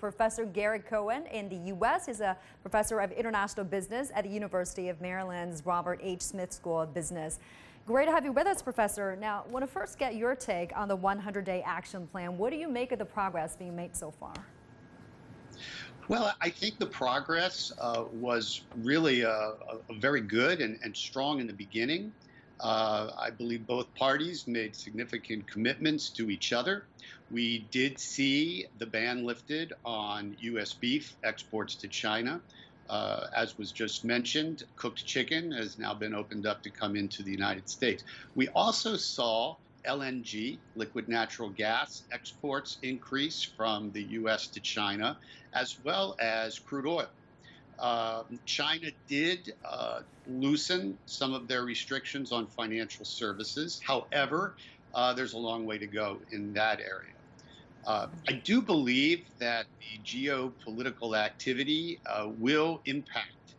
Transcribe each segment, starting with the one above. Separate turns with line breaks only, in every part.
Professor Gary Cohen in the U.S. He's a professor of international business at the University of Maryland's Robert H. Smith School of Business. Great to have you with us, Professor. Now, I want to first get your take on the 100-day action plan. What do you make of the progress being made so far?
Well, I think the progress was really very good and strong in the beginning. I believe both parties made significant commitments to each other. We did see the ban lifted on U.S. beef exports to China. As was just mentioned, cooked chicken has now been opened up to come into the United States. We also saw LNG, liquid natural gas, exports increase from the U.S. to China, as well as crude oil. China did loosen some of their restrictions on financial services. However, there's a long way to go in that area. I do believe that the geopolitical activity will impact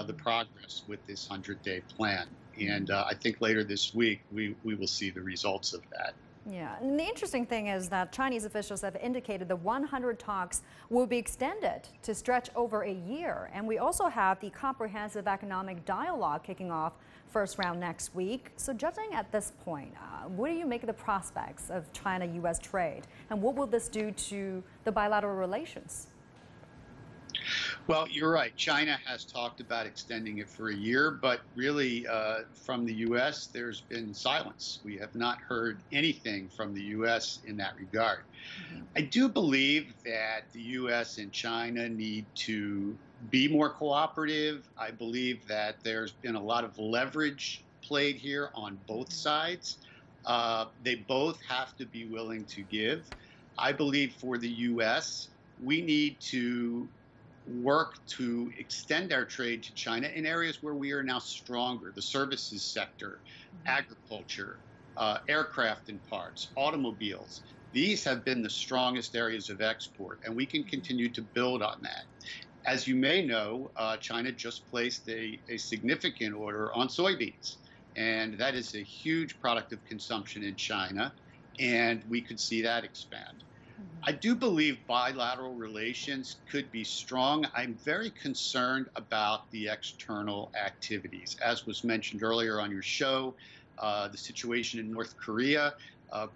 the progress with this 100-day plan. And I think later this week, we will see the results of that.
Yeah, and the interesting thing is that Chinese officials have indicated the 100 talks will be extended to stretch over a year. And we also have the comprehensive economic dialogue kicking off first round next week. So judging at this point, what do you make of the prospects of China-U.S. trade? And what will this do to the bilateral relations?
Well, you're right. China has talked about extending it for a year, but really from the U.S., there's been silence. We have not heard anything from the U.S. in that regard. I do believe that the U.S. and China need to be more cooperative. I believe that there's been a lot of leverage played here on both sides. They both have to be willing to give. I believe for the U.S., we need to work to extend our trade to China in areas where we are now stronger: the services sector, agriculture, aircraft and parts, automobiles. These have been the strongest areas of export, and we can continue to build on that. As you may know, China just placed a significant order on soybeans, and that is a huge product of consumption in China, and we could see that expand. I do believe bilateral relations could be strong. I'm very concerned about the external activities. As was mentioned earlier on your show, the situation in North Korea.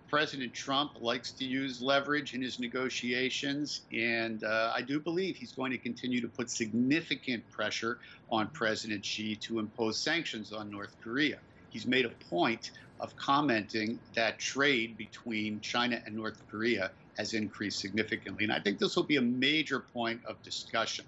President Trump likes to use leverage in his negotiations, and I do believe he's going to continue to put significant pressure on President Xi to impose sanctions on North Korea. He's made a point of commenting that trade between China and North Korea has increased significantly. And I think this will be a major point of discussion.